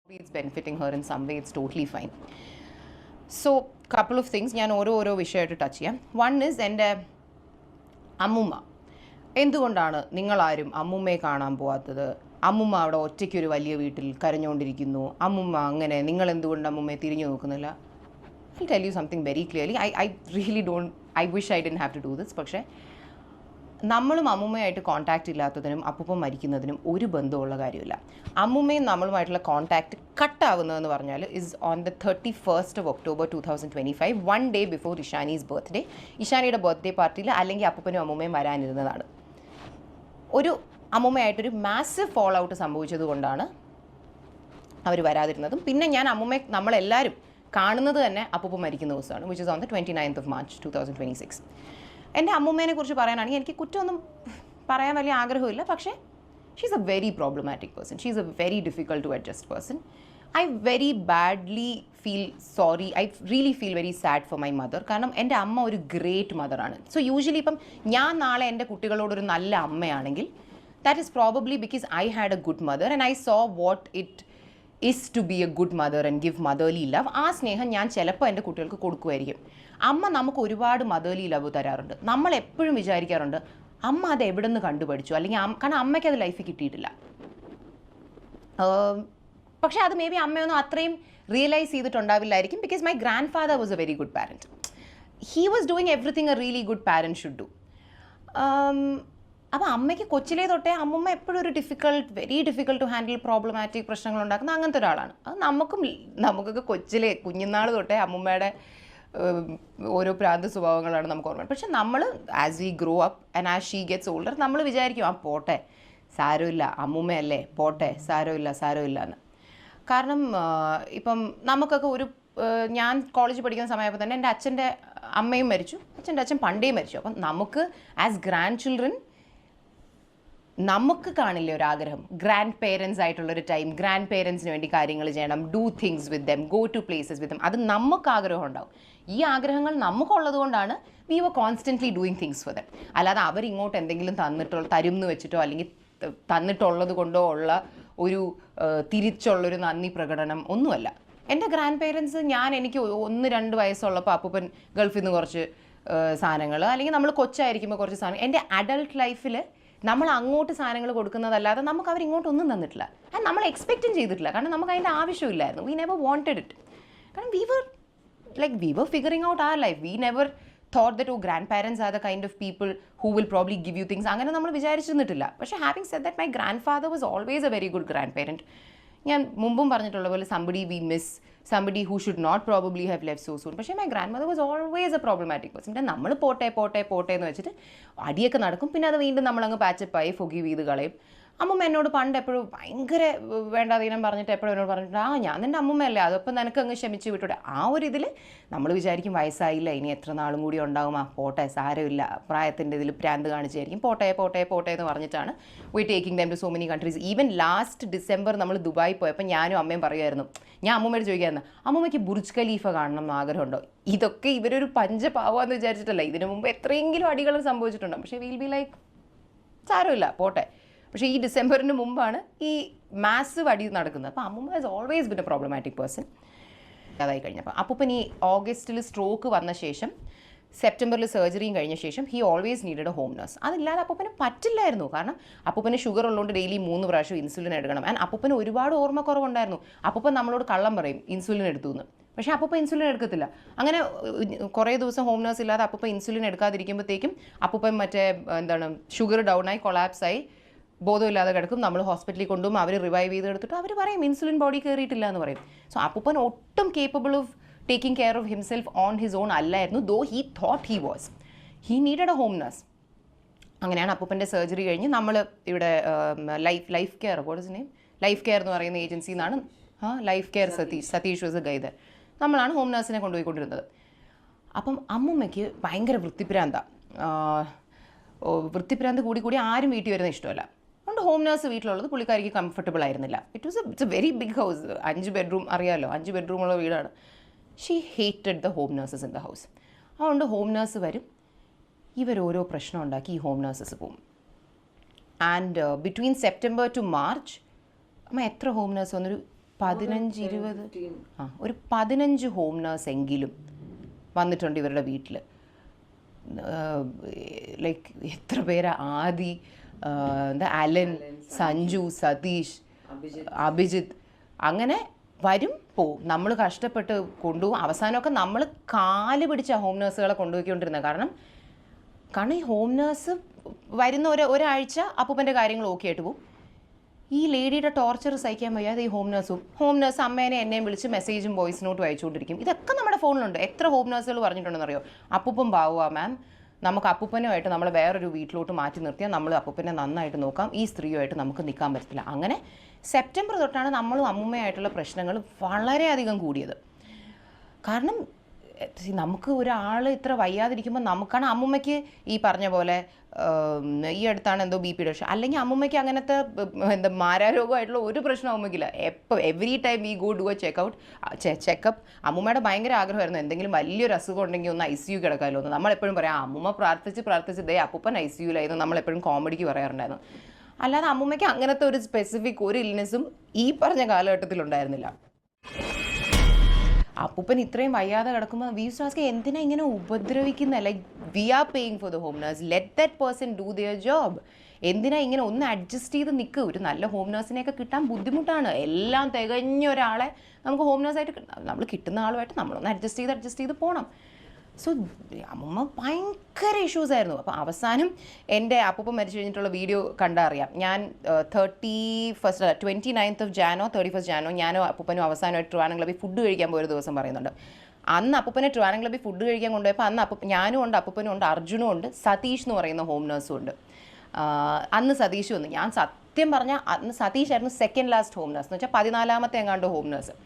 it's benefiting her in some way, it's totally fine. So couple of things ഞാൻ ഓരോ വിഷയമായിട്ട് touch ചെയ്യാം. One is എൻ്റെ അമ്മുമ്മ. എന്തുകൊണ്ടാണ് നിങ്ങളാരും അമ്മുമ്മയെ കാണാൻ പോകാത്തത്? അമ്മുമ്മ അവിടെ ഒറ്റയ്ക്കൊരു വലിയ വീട്ടിൽ കരഞ്ഞുകൊണ്ടിരിക്കുന്നു. അമ്മുമ്മ അങ്ങനെ, നിങ്ങൾ എന്തുകൊണ്ട് അമ്മുമ്മയെ തിരിഞ്ഞു നോക്കുന്നില്ല? I'll tell you something very clearly. I really don't, I wish I didn't have to do this. പക്ഷേ നമ്മളും അമ്മുമ്മയായിട്ട് കോൺടാക്റ്റ് ഇല്ലാത്തതിനും അപ്പൂപ്പൻ മരിക്കുന്നതിനും ഒരു ബന്ധമുള്ള കാര്യമില്ല. അമ്മുമ്മയും നമ്മളുമായിട്ടുള്ള കോൺടാക്റ്റ് കട്ടാവുന്നതെന്ന് പറഞ്ഞാൽ is on the 31st of October 2025, 1 day before Ishani's birthday. ഇഷാനിയുടെ ബർത്ത്ഡേ പാർട്ടിയിൽ അല്ലെങ്കിൽ അപ്പൂപ്പനും അമ്മുമ്മയും വരാനിരുന്നതാണ്. ഒരു അമ്മുമ്മയായിട്ടൊരു മാസീവ് ഫോൾ ഔട്ട് സംഭവിച്ചത് കൊണ്ടാണ് അവർ വരാതിരുന്നതും. പിന്നെ ഞാൻ അമ്മുമ്മയെ നമ്മളെല്ലാവരും കാണുന്നത് തന്നെ അപ്പൂപ്പൻ മരിക്കുന്ന ദിവസമാണ്, which is on the 29th of March 2026. എൻ്റെ അമ്മുമ്മേനെ കുറിച്ച് പറയാനാണെങ്കിൽ എനിക്ക് കുറ്റമൊന്നും പറയാൻ വലിയ ആഗ്രഹമില്ല. പക്ഷേ she is a very problematic person. She is a very difficult to adjust person. I very badly feel sorry, I really feel very sad for my mother. കാരണം എൻ്റെ അമ്മ ഒരു ഗ്രേറ്റ് മദറാണ്. സോ യൂഷ്വലി ഇപ്പം ഞാൻ നാളെ എൻ്റെ കുട്ടികളോടൊരു നല്ല അമ്മയാണെങ്കിൽ that is probably because I had a good mother and I saw what it is to be a good mother and give motherly love. ആ സ്നേഹം ഞാൻ ചിലപ്പോൾ എൻ്റെ കുട്ടികൾക്ക് കൊടുക്കുമായിരിക്കും. അമ്മ നമുക്ക് ഒരുപാട് മദർലി ലവ് തരാറുണ്ട്. നമ്മൾ എപ്പോഴും വിചാരിക്കാറുണ്ട് അമ്മ അത് എവിടെ നിന്ന് കണ്ടുപഠിച്ചു, അല്ലെങ്കിൽ കാരണം അമ്മയ്ക്ക് അത് ലൈഫിൽ കിട്ടിയിട്ടില്ല. പക്ഷേ അത് മേ ബി അമ്മയൊന്നും അത്രയും റിയലൈസ് ചെയ്തിട്ടുണ്ടാവില്ലായിരിക്കും. Because my grandfather was a very good parent. He was doing everything a really good parent should do. അപ്പോൾ അമ്മയ്ക്ക് കൊച്ചിലേ തൊട്ടേ അമ്മുമ്മ എപ്പോഴും ഒരു very difficult to handle problematic പ്രശ്നങ്ങൾ ഉണ്ടാക്കുന്ന അങ്ങനത്തെ ഒരാളാണ്. അത് നമുക്കൊക്കെ കൊച്ചിലെ കുഞ്ഞുനാൾ തൊട്ടേ അമ്മുമ്മയുടെ ഓരോ പ്രാന്ത സ്വഭാവങ്ങളാണ് നമുക്ക് ഓർമ്മ. പക്ഷെ നമ്മൾ as we grow up and as she gets older നമ്മൾ വിചാരിക്കും പോട്ടെ സാരമില്ല, അമ്മുമ്മയല്ലേ, പോട്ടെ സാരമില്ല എന്ന്. കാരണം ഇപ്പം നമുക്കൊക്കെ ഞാൻ കോളേജിൽ പഠിക്കുന്ന സമയപ്പോൾ തന്നെ എൻ്റെ അച്ഛൻ്റെ അമ്മയും മരിച്ചു, അച്ഛൻ്റെ അച്ഛൻ പണ്ടേ മരിച്ചു. അപ്പം നമുക്ക് ആസ് ഗ്രാൻഡ് ചിൽഡ്രൻ നമുക്ക് കാണില്ലേ ഒരാഗ്രഹം, ഗ്രാൻഡ് പേരൻസ് ആയിട്ടുള്ളൊരു ടൈം, ഗ്രാൻഡ് പേരൻസിന് വേണ്ടി കാര്യങ്ങൾ ചെയ്യണം, do things with them, go to places with them. അത് നമുക്ക് ആഗ്രഹം ഉണ്ടാവും. ഈ ആഗ്രഹങ്ങൾ നമുക്കുള്ളത് കൊണ്ടാണ് we were constantly doing things for them. അല്ലാതെ അവരിങ്ങോട്ട് എന്തെങ്കിലും തരും എന്ന് വെച്ചിട്ടോ അല്ലെങ്കിൽ തന്നിട്ടുള്ളത് കൊണ്ടോ ഉള്ള ഒരു തിരിച്ചുള്ളൊരു നന്ദി പ്രകടനം ഒന്നുമല്ല. എൻ്റെ ഗ്രാൻഡ് പേരൻസ് എനിക്ക് 1-2 വയസ്സുള്ളപ്പോൾ അപ്പൂപ്പൻ ഗൾഫിൽ നിന്ന് കുറച്ച് സാധനങ്ങൾ, അല്ലെങ്കിൽ നമ്മൾ കൊച്ചായിരിക്കുമ്പോൾ കുറച്ച് സാധനം, എൻ്റെ അഡൾട്ട് ലൈഫിൽ നമ്മൾ അങ്ങോട്ട് സാധനങ്ങൾ കൊടുക്കുന്നതല്ലാതെ നമുക്ക് അവരിങ്ങോട്ടൊന്നും തന്നിട്ടില്ല. ആൻഡ് നമ്മൾ എക്സ്പെക്റ്റും ചെയ്തിട്ടില്ല. കാരണം നമുക്ക് അതിൻ്റെ ആവശ്യമില്ലായിരുന്നു. We never wanted it. കാരണം we were figuring out our life. We never thought that grandparents are the kind of people who will probably give you things. അങ്ങനെ നമ്മൾ വിചാരിച്ചിരുന്നിട്ടില്ല. പക്ഷേ having said that my grandfather was always a very good grandparent. ഞാൻ മുമ്പും പറഞ്ഞിട്ടുള്ള പോലെ somebody we miss, somebody who should not probably have left so soon. പക്ഷേ my grandmother was always a problematic person. നമ്മൾ പോട്ടെ എന്ന് വെച്ചിട്ട് അടിയൊക്കെ നടക്കും. പിന്നെ അത് വീണ്ടും നമ്മളങ്ങ് പാച്ചപ്പായി ഫൊഗീവ് ചെയ്ത് കളയും. അമ്മമ്മ എന്നോട് പണ്ട് എപ്പോഴും ഭയങ്കര വേണ്ടാതീനം പറഞ്ഞിട്ട് എപ്പോഴും എന്നോട് പറഞ്ഞിട്ട് ഞാൻ നിൻ്റെ അമ്മമ്മയല്ലേ, അതപ്പം നിനക്ക് അങ്ങ് ക്ഷമിച്ച് വിട്ടൂടെ. ആ ഒരു ഇതിൽ നമ്മൾ വിചാരിക്കും വയസ്സായില്ല, ഇനി എത്ര നാളും കൂടി ഉണ്ടാവും, പോട്ടെ സാരമില്ല, പ്രായത്തിൻ്റെ ഇതിൽ പ്രാന്ത് കാണിച്ചായിരിക്കും, പോട്ടെ എന്ന് പറഞ്ഞിട്ടാണ് we taking them to so many countries. Even last December നമ്മൾ ദുബായി പോയപ്പോൾ ഞാനും അമ്മയും പറയുമായിരുന്നു, ഞാൻ അമ്മമ്മയോട് ചോദിക്കായിരുന്നു അമ്മമ്മയ്ക്ക് ബുർജ് ഖലീഫ കാണണം എന്ന് ആഗ്രഹമുണ്ടോ. ഇതൊക്കെ ഇവരൊരു പഞ്ചപാവാന്ന് വിചാരിച്ചിട്ടല്ല. ഇതിനു മുമ്പ് എത്രയെങ്കിലും അടികൾ സംഭവിച്ചിട്ടുണ്ടോ. പക്ഷേ വിൽ ബി ലൈക്ക് സാരമില്ല പോട്ടെ. പക്ഷേ ഈ ഡിസംബറിന് മുമ്പാണ് ഈ മാസീവ് അടി നടക്കുന്നത്. അപ്പോൾ അമ്മുമ്മ has always been a problematic person. അതായി കഴിഞ്ഞപ്പോൾ അപ്പൂപ്പൻ ഈ ഓഗസ്റ്റിൽ സ്ട്രോക്ക് വന്ന ശേഷം സെപ്റ്റംബറിൽ സർജറിയും കഴിഞ്ഞ ശേഷം he always needed a home nurse. അതില്ലാതെ അപ്പൂപ്പന് പറ്റില്ലായിരുന്നു. കാരണം അപ്പൂപ്പന് ഷുഗർ ഉള്ളതുകൊണ്ട് ഡെയിലി 3 പ്രാവശ്യം ഇൻസുലിൻ എടുക്കണം. ആൻഡ് അപ്പൂപ്പന് ഒരുപാട് ഓർമ്മക്കുറവുണ്ടായിരുന്നു. അപ്പൂപ്പൻ നമ്മളോട് കള്ളം പറയും ഇൻസുലിൻ എടുത്തു എന്ന്. പക്ഷേ അപ്പൂപ്പൻ ഇൻസുലിൻ എടുക്കത്തില്ല. അങ്ങനെ കുറേ ദിവസം ഹോം നഴ്സ് ഇല്ലാതെ അപ്പൂപ്പൻ ഇൻസുലിൻ എടുക്കാതിരിക്കുമ്പോഴത്തേക്കും അപ്പൂപ്പൻ ഷുഗർ ഡൗൺ ആയി കൊളാപ്സായി ബോധമില്ലാതെ കിടക്കും. നമ്മൾ ഹോസ്പിറ്റലിൽ കൊണ്ടുപോകും, അവർ റിവൈവ് ചെയ്തെടുത്തിട്ട് അവർ പറയും ഇൻസുലിൻ ബോഡി കയറിയിട്ടില്ല എന്ന് പറയും. സോ അപ്പൂപ്പൻ ഒട്ടും capable of taking care of himself on his own അല്ലായിരുന്നു. Though he thought he was. He needed a home nurse. അങ്ങനെയാണ് അപ്പൂപ്പൻ്റെ സർജറി കഴിഞ്ഞ് നമ്മൾ ഇവിടെ ലൈഫ് കെയർ ലൈഫ് കെയർ എന്ന് പറയുന്ന ഏജൻസിയിൽ നിന്നാണ് life care Satish was a guide. നമ്മളാണ് ഹോം നഴ്സിനെ കൊണ്ടുപോയിക്കൊണ്ടിരുന്നത്. അപ്പം അമ്മുമ്മയ്ക്ക് ഭയങ്കര വൃത്തിപ്രാന്ത് കൂടി ആരും വീട്ടിൽ വരുന്ന ഇഷ്ടമല്ല. അതുകൊണ്ട് ഹോം നഴ്സ് വീട്ടിലുള്ളത് പുള്ളിക്കാരിക്ക് കംഫർട്ടബിൾ ആയിരുന്നില്ല. It's a very big house, 5 bedroom അറിയാമല്ലോ, 5 ബെഡ്റൂമുള്ള വീടാണ്. She hated the home nurses in the house. അതുകൊണ്ട് ഹോം നഴ്സ് വരും, ഇവരോരോ പ്രശ്നം ഉണ്ടാക്കി ഈ ഹോം നഴ്സസ് പോകും. And between September to March അമ്മ എത്ര ഹോം നഴ്സ് വന്നൊരു 15-20 ഒരു 15 ഹോം നേഴ്സ് എങ്കിലും വന്നിട്ടുണ്ട് ഇവരുടെ വീട്ടിൽ. ലൈക്ക് എത്ര പേരാ, ആദി, എന്താ അലൻ, സഞ്ജു, സതീഷ്, അഭിജിത്ത്, അങ്ങനെ വരും പോവും. നമ്മൾ കഷ്ടപ്പെട്ട് കൊണ്ടുപോകും. അവസാനമൊക്കെ നമ്മൾ കാല് പിടിച്ച ഹോം നേഴ്സുകളെ കൊണ്ടുപോയിക്കൊണ്ടിരുന്നത്. കാരണം ഈ ഹോം നേഴ്സ് വരുന്ന ഒരാഴ്ച അപ്പൂപ്പൻ്റെ കാര്യങ്ങൾ ഓക്കെ ആയിട്ട് പോകും. ഈ ലേഡിയുടെ ടോർച്ചർ സഹിക്കാൻ വയ്യാതെ ഈ ഹോം നേഴ്സ് അമ്മേനെ എന്നെയും വിളിച്ച് മെസ്സേജും വോയിസ് നോട്ടും അയച്ചുകൊണ്ടിരിക്കും. ഇതൊക്കെ നമ്മുടെ ഫോണിലുണ്ട്. എത്ര ഹോം നേഴ്സുകൾ പറഞ്ഞിട്ടുണ്ടെന്നറിയോ, അപ്പൂപ്പൻ പാവുക മാം, നമുക്ക് അപ്പൂപ്പനുമായിട്ട് നമ്മളെ വേറൊരു വീട്ടിലോട്ട് മാറ്റി നിർത്തിയാൽ നമ്മൾ അപ്പൂപ്പനെ നന്നായിട്ട് നോക്കാം, ഈ സ്ത്രീയുമായിട്ട് നമുക്ക് നിൽക്കാൻ പറ്റത്തില്ല. അങ്ങനെ സെപ്റ്റംബർ തൊട്ടാണ് നമ്മളും അമ്മൂമ്മയായിട്ടുള്ള പ്രശ്നങ്ങൾ വളരെയധികം കൂടിയത്. കാരണം നമുക്ക് ഒരാൾ ഇത്ര വയ്യാതിരിക്കുമ്പോൾ നമുക്കാണ്, അമ്മൂമ്മയ്ക്ക് ഈ പറഞ്ഞ പോലെ ഈ അടുത്താണ് എന്തോ BP പ്രശ്നം, അല്ലെങ്കിൽ അമ്മൂമ്മയ്ക്ക് അങ്ങനത്തെ എന്താ മാരാരോഗമായിട്ടുള്ള ഒരു പ്രശ്നം അമ്മയ്ക്കില്ല. Every time we go do a checkup. അമ്മൂമ്മയുടെ ഭയങ്കര ആഗ്രഹമായിരുന്നു എന്തെങ്കിലും വലിയൊരു അസുഖം ഉണ്ടെങ്കിൽ ഒന്ന് ICU കിടക്കാമല്ലോ എന്ന്. നമ്മളെപ്പോഴും പറയാം അമ്മൂമ്മ പ്രാർത്ഥിച്ച് ദേ അപ്പൂപ്പൻ ICUലായിരുന്നു, നമ്മളെപ്പോഴും കോമഡിക്ക് പറയാറുണ്ടായിരുന്നു. അല്ലാതെ അമ്മൂമ്മയ്ക്ക് അങ്ങനത്തെ ഒരു സ്പെസിഫിക് ഒരു ഇൽനെസ്സും ഈ പറഞ്ഞ കാലഘട്ടത്തിലുണ്ടായിരുന്നില്ല. അപ്പൂപ്പൻ ഇത്രയും വയ്യാതെ കിടക്കുമ്പോൾ വി യൂസ് ടു ആസ്ക് എന്തിനാ ഇങ്ങനെ ഉപദ്രവിക്കുന്നത്? Like we are paying for the home nurse, let that person do their job. എന്തിനാ ഇങ്ങനെ ഒന്ന് അഡ്ജസ്റ്റ് ചെയ്ത് നിൽക്കുക? ഒരു നല്ല ഹോം നേഴ്സിനെയൊക്കെ കിട്ടാൻ ബുദ്ധിമുട്ടാണ്. എല്ലാം തികഞ്ഞ ഒരാളെ നമുക്ക് ഹോം നേഴ്സായിട്ട് നമ്മൾ കിട്ടുന്ന ആളുമായിട്ട് നമ്മളൊന്ന് അഡ്ജസ്റ്റ് ചെയ്ത് പോകണം. സോ അമ്മമ്മ ഭയങ്കര ഇഷ്യൂസ് ആയിരുന്നു. അപ്പോൾ അവസാനം എൻ്റെ അപ്പൂപ്പൻ മരിച്ചു കഴിഞ്ഞിട്ടുള്ള വീഡിയോ കണ്ടറിയാം. ഞാൻ 29th of January 31st January ഞാനും അപ്പൂപ്പനും അവസാനമായിട്ട് ട്രിവാൻഡ്രം ക്ലബ്ബിൽ ഫുഡ് കഴിക്കാൻ പോയൊരു ദിവസം പറയുന്നുണ്ട്. അന്ന് അപ്പൂപ്പനെ ട്രിവാൻഡ്രം ക്ലബ്ബിൽ ഫുഡ് കഴിക്കാൻ കൊണ്ടുപോയപ്പോൾ അന്ന് ഞാനും ഉണ്ട്, അപ്പൂപ്പനും ഉണ്ട്, അർജുനും ഉണ്ട്, സതീഷ് എന്ന് പറയുന്ന ഹോം നേഴ്സും ഉണ്ട്. അന്ന് സതീഷ് വന്നു. ഞാൻ സത്യം പറഞ്ഞാൽ അന്ന് സതീഷായിരുന്നു സെക്കൻഡ് ലാസ്റ്റ് ഹോം നേഴ്സ്, എന്ന് വെച്ചാൽ 14ാമത്തെ എങ്ങാണ്ട് ഹോം നേഴ്സ്.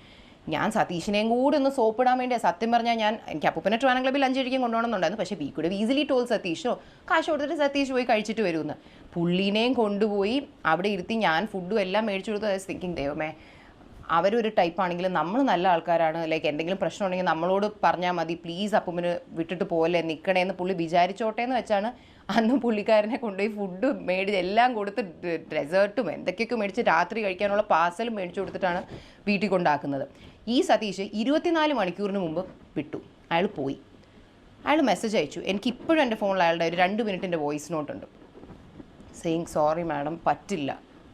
ഞാൻ സതീഷിനെയും കൂടി ഒന്ന് സോപ്പിടാൻ വേണ്ടിയാണ്. സത്യം പറഞ്ഞാൽ എനിക്ക് അപ്പൂപ്പനെ ട്രിവാൻഡ്രം ക്ലബ്ബിൽ 5 കഴിക്കാൻ കൊണ്ടുപോകണമെന്നുണ്ടായിരുന്നു. പക്ഷേ വി കുഡ് ഈസിലി ടോൾ സതീഷോ കാശ് കൊടുത്തിട്ട് സതീഷ് പോയി കഴിച്ചിട്ട് വരുമെന്ന്. പുള്ളീനെയും കൊണ്ടുപോയി അവിടെ ഇരുത്തി ഞാൻ ഫുഡും എല്ലാം മേടിച്ചു കൊടുത്തു. തിങ്കിങ് ദൈവമേ, അവരൊരു ടൈപ്പാണെങ്കിലും നമ്മൾ നല്ല ആൾക്കാരാണ്, ലൈക്ക് എന്തെങ്കിലും പ്രശ്നം ഉണ്ടെങ്കിൽ നമ്മളോട് പറഞ്ഞാൽ മതി, പ്ലീസ് അപ്പൂപ്പന് വിട്ടിട്ട് പോലെ നിൽക്കണേന്ന് പുള്ളി വിചാരിച്ചോട്ടെ എന്ന് വെച്ചാണ് അന്ന് പുള്ളിക്കാരനെ കൊണ്ടുപോയി ഫുഡ് മേടിച്ച് എല്ലാം കൊടുത്ത് ഡെസേർട്ടും എന്തൊക്കെയൊക്കെ മേടിച്ച് രാത്രി കഴിക്കാനുള്ള പാർസലും മേടിച്ചു കൊടുത്തിട്ടാണ് വീട്ടിൽ കൊണ്ടാക്കുന്നത്. ഈ സതീഷ് 24 മണിക്കൂറിന് മുമ്പ് വിട്ടു. അയാൾ പോയി. അയാൾ മെസ്സേജ് അയച്ചു. എനിക്കിപ്പോഴും എൻ്റെ ഫോണിൽ അയാളുടെ ഒരു 2 മിനിറ്റിൻ്റെ വോയിസ് നോട്ടുണ്ട്. സെയിങ് സോറി മാഡം, പറ്റില്ല,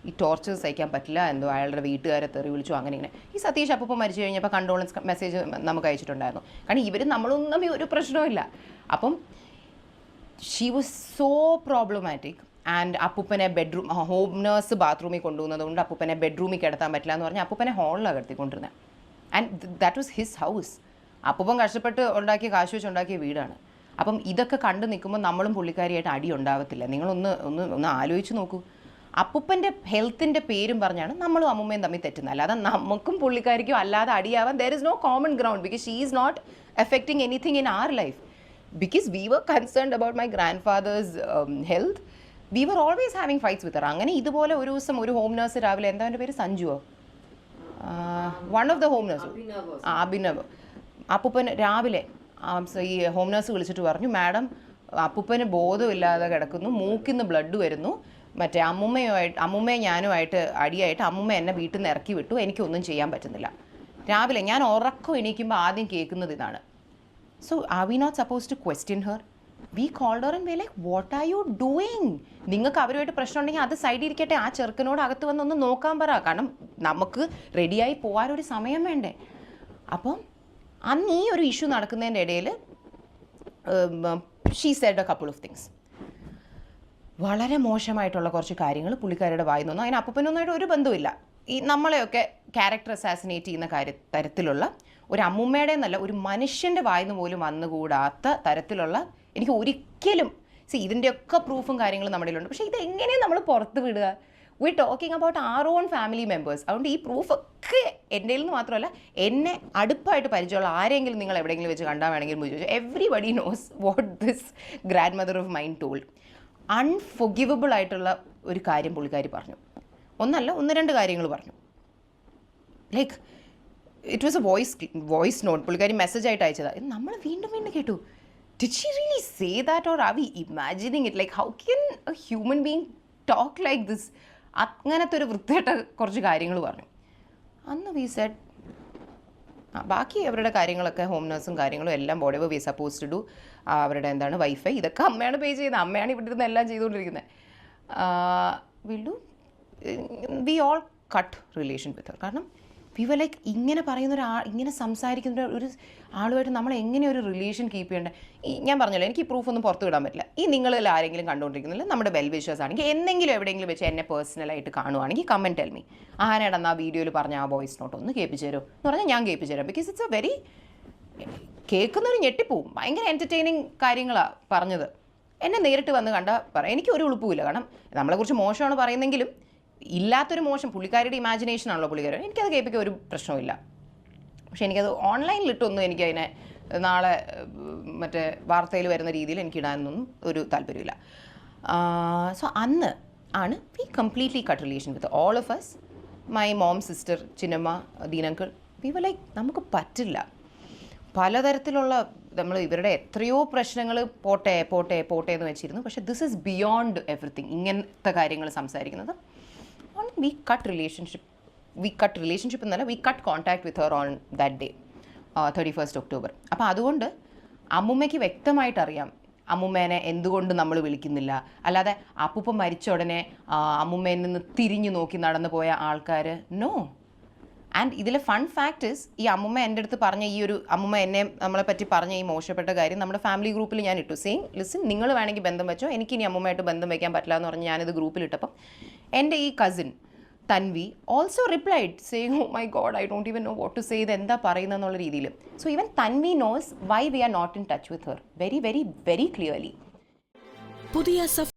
ഈ ടോർച്ചർ സഹിക്കാൻ പറ്റില്ല, എന്തോ അയാളുടെ വീട്ടുകാരെ തെറി വിളിച്ചു, അങ്ങനെ ഇങ്ങനെ. ഈ സതീഷ് അപ്പം മരിച്ചു കഴിഞ്ഞപ്പോൾ കണ്ടോളൻസ് മെസ്സേജ് നമുക്ക് അയച്ചിട്ടുണ്ടായിരുന്നു. കാരണം ഇവർ നമ്മളൊന്നും ഒരു പ്രശ്നവുമില്ല. അപ്പം she was so problematic. And അപ്പൂപ്പനെ ബെഡ്റൂം, ഹോം നേഴ്സ് ബാത്റൂമിൽ കൊണ്ടുപോകുന്നത് കൊണ്ട് അപ്പൂപ്പനെ ബെഡ്റൂമിൽ കിടത്താൻ പറ്റില്ല എന്ന് പറഞ്ഞാൽ അപ്പൂപ്പനെ ഹോളിലാണ് കിടത്തിക്കൊണ്ടിരുന്നത്. And that was his house. അപ്പൂപ്പൻ കഷ്ടപ്പെട്ട് ഉണ്ടാക്കിയ കാശ് വെച്ച് ഉണ്ടാക്കിയ വീടാണ്. അപ്പം ഇതൊക്കെ കണ്ടു നിൽക്കുമ്പോൾ നമ്മളും പുള്ളിക്കാരിയായിട്ട് അടി ഉണ്ടാവത്തില്ല. നിങ്ങളൊന്ന് ആലോചിച്ച് നോക്കൂ. അപ്പൂപ്പൻ്റെ ഹെൽത്തിൻ്റെ പേരും പറഞ്ഞാണ് നമ്മളും അമ്മൂമ്മയും തമ്മിൽ തെറ്റുന്നത്. അല്ലാതെ നമുക്കും പുള്ളിക്കാരിക്കും അല്ലാതെ അടിയാവാൻ there is no common ground, because she is not affecting anything in our life. Because we were concerned about my grandfather's health, we were always having fights with her. അങ്ങനെ ഇതുപോലെ ഒരു ദിവസം ഒരു ഹോം നേഴ്സ് രാവിലെ, എന്താ എൻ്റെ പേര്, സഞ്ജുവോ, one of the home nurse, Abhinav, അപ്പൂപ്പൻ രാവിലെ ഈ ഹോം നേഴ്സ് വിളിച്ചിട്ട് പറഞ്ഞു, മാഡം അപ്പൂപ്പന് ബോധമില്ലാതെ കിടക്കുന്നു, മൂക്കിന്ന് ബ്ലഡ് വരുന്നു, മറ്റേ അമ്മൂമ്മയും ഞാനുമായിട്ട് അടിയായിട്ട് അമ്മൂമ്മ എന്നെ വീട്ടിൽ നിന്ന് ഇറക്കി വിട്ടു, എനിക്കൊന്നും ചെയ്യാൻ പറ്റുന്നില്ല. രാവിലെ ഞാൻ ഉറക്കം എണീക്കുമ്പോൾ ആദ്യം കേൾക്കുന്നത് ഇതാണ്. So are we not supposed to question her? We called her and we like, what are you doing? നിങ്ങൾക്ക് അവരുമായിട്ട് പ്രശ്നം ഉണ്ടെങ്കിൽ അത് സൈഡിൽ ഇരിക്കട്ടെ, ആ ചെറുക്കനോട് അകത്ത് വന്നൊന്ന് നോക്കാൻ പറ. കാരണം നമുക്ക് റെഡിയായി പോകാനൊരു സമയം വേണ്ടേ. അപ്പം അന്ന് ഈ ഒരു ഇഷ്യൂ നടക്കുന്നതിൻ്റെ ഇടയിൽ she said A couple of things. വളരെ മോശമായിട്ടുള്ള കുറച്ച് കാര്യങ്ങൾ പുള്ളിക്കാരുടെ വായിൽ നിന്നു. അതിന് അപ്പൂപ്പനൊന്നായിട്ട് ഒരു ബന്ധമില്ല. ഈ നമ്മളെയൊക്കെ ക്യാരക്ടർ അസാസിനേറ്റ് ചെയ്യുന്ന തരത്തിലുള്ള ഒരു അമ്മൂമ്മയുടെ എന്നല്ല, ഒരു മനുഷ്യൻ്റെ വായിന്ന് പോലും വന്നുകൂടാത്ത തരത്തിലുള്ള, എനിക്ക് ഒരിക്കലും ഇതിൻ്റെയൊക്കെ പ്രൂഫും കാര്യങ്ങളും നമ്മുടെ ഉണ്ട്. പക്ഷേ ഇതെങ്ങനെയാണ് നമ്മൾ പുറത്ത് വിടുക? V talking about R on family members. അതുകൊണ്ട് ഈ പ്രൂഫൊക്കെ എൻ്റെ നിന്ന് മാത്രമല്ല, എന്നെ അടുപ്പായിട്ട് പരിചയമുള്ള ആരെങ്കിലും നിങ്ങൾ എവിടെയെങ്കിലും വെച്ച് കണ്ടാൽ വേണമെങ്കിലും ചോദിച്ചു. Everybody knows what this grandmother of mine told. Unforgivable ആയിട്ടുള്ള ഒരു കാര്യം പുള്ളിക്കാരി പറഞ്ഞു. ഒന്നല്ല, 1-2 കാര്യങ്ങൾ പറഞ്ഞു. Like it was a voice note. പുള്ളിക്കാരി മെസ്സേജ് ആയിട്ട് അയച്ചതാണ്. നമ്മൾ വീണ്ടും കേട്ടു. Did she really say that or are we imagining it? Like how can a human being talk like this? അങ്ങനത്തെ ഒരു വൃത്തിയായിട്ട് കുറച്ച് കാര്യങ്ങൾ പറഞ്ഞു. അന്ന് വി സെഡ് ബാക്കി അവരുടെ കാര്യങ്ങളൊക്കെ ഹോം നഴ്സും കാര്യങ്ങളും എല്ലാം whatever we suppose to do, അവരുടെ എന്താണ് വൈഫൈ ഇതൊക്കെ അമ്മയാണ് പേ ചെയ്യുന്നത്, അമ്മയാണ് ഇവിടെ ഇരുന്ന് എല്ലാം ചെയ്തുകൊണ്ടിരിക്കുന്നത്. Will do we all cut relation വിത്ത് ഹർ. കാരണം വി വർ ലൈക്ക് ഇങ്ങനെ പറയുന്ന ഇങ്ങനെ സംസാരിക്കുന്ന ഒരു ആളുമായിട്ട് നമ്മൾ എങ്ങനെ ഒരു റിലേഷൻ കീപ്പ് ചെയ്യേണ്ടത്. ഞാൻ പറഞ്ഞല്ലോ എനിക്ക് ഈ പ്രൂഫൊന്നും പുറത്ത് വിടാൻ പറ്റില്ല. ഈ നിങ്ങളിൽ ആരെങ്കിലും കണ്ടുകൊണ്ടിരിക്കുന്നില്ല നമ്മുടെ വെൽ വിഷേഴ്സ് ആണെങ്കിൽ എന്തെങ്കിലും എവിടെയെങ്കിലും വെച്ച് എന്നെ പേഴ്സണലായിട്ട് കാണുവാണെങ്കിൽ കമൻറ്റ് ടെൽ മീ, ആനേടന്ന് ആ വീഡിയോയിൽ പറഞ്ഞ ആ വോയിസ് നോട്ട് ഒന്ന് കേൾപ്പിച്ചു തരുമോ എന്ന് പറഞ്ഞാൽ ഞാൻ കേൾപ്പിച്ചു തരാം. ബിക്കോസ് ഇറ്റ്സ് എ വെരി കേൾക്കുന്നൊരു ഞെട്ടിപ്പോവും, ഭയങ്കര എൻ്റർടൈനിങ് കാര്യങ്ങളാണ് പറഞ്ഞത്. എന്നെ നേരിട്ട് വന്ന് കണ്ടാൽ പറയാം, എനിക്ക് ഒരു ഉളുപ്പുമില്ല. കാരണം നമ്മളെക്കുറിച്ച് മോശമാണ് പറയുന്നെങ്കിലും ഇല്ലാത്തൊരു മോശം പുള്ളിക്കാരുടെ ഇമാജിനേഷനാണല്ലോ പുള്ളിക്കാരൻ, എനിക്കത് കേൾപ്പിക്കാൻ ഒരു പ്രശ്നവുമില്ല. പക്ഷേ എനിക്കത് ഓൺലൈനിലിട്ടൊന്നും എനിക്കതിനെ നാളെ മറ്റേ വാർത്തയിൽ വരുന്ന രീതിയിൽ എനിക്കിടാനൊന്നും ഒരു താല്പര്യമില്ല. സോ അന്ന് ആണ് we completely cut relation with all of us. My mom, sister, ചിന്നമ്മ, ദീനങ്കിൾ, വി വർ ലൈക്ക് നമുക്ക് പറ്റില്ല. പലതരത്തിലുള്ള നമ്മൾ ഇവരുടെ എത്രയോ പ്രശ്നങ്ങൾ പോട്ടെ പോട്ടെ പോട്ടെ എന്ന് വെച്ചിരുന്നു. പക്ഷേ ദിസ് ഈസ് ബിയോണ്ട് എവറിത്തിങ്. ഇങ്ങനത്തെ കാര്യങ്ങൾ സംസാരിക്കുന്നത് we cut relationship എന്നല്ല, we cut contact with her on that day, 31st October. അപ്പോൾ അതുകൊണ്ട് അമ്മുമ്മയ്ക്ക് വ്യക്തമായിട്ട് അറിയാം അമ്മുമ്മേനെ എന്തുകൊണ്ട് നമ്മൾ വിളിക്കുന്നില്ല. അല്ലാതെ അപ്പൂപ്പ മരിച്ച ഉടനെ അമ്മുമ്മയിൽ നിന്ന് തിരിഞ്ഞു നോക്കി നടന്നു പോയ ആൾക്കാർ നോ. ആൻഡ് ഇതിലെ ഫൺ ഫാക്ട് ഇസ്, ഈ അമ്മുമ്മ എൻ്റെ അടുത്ത് പറഞ്ഞ ഈ ഒരു അമ്മുമ്മ എന്നെ നമ്മളെ പറ്റി പറഞ്ഞ ഈ മോശപ്പെട്ട കാര്യം നമ്മുടെ ഫാമിലി ഗ്രൂപ്പിൽ ഞാൻ ഇട്ടു. സെയിം ലിസൺ, നിങ്ങൾ വേണമെങ്കിൽ ബന്ധം വെച്ചോ, എനിക്കിനി അമ്മുമ്മയായിട്ട് ബന്ധം വയ്ക്കാൻ പറ്റില്ല എന്ന് പറഞ്ഞ് ഞാനിത് ഗ്രൂപ്പിലിട്ടപ്പം എൻ്റെ ഈ cousin Tanvi also replied saying, oh my God, I don't even know what to say, ഇത് എന്താ പറയുന്നതെന്നുള്ള രീതിയിൽ. So even Tanvi knows why we are not in touch with her very very very clearly. പുതിയ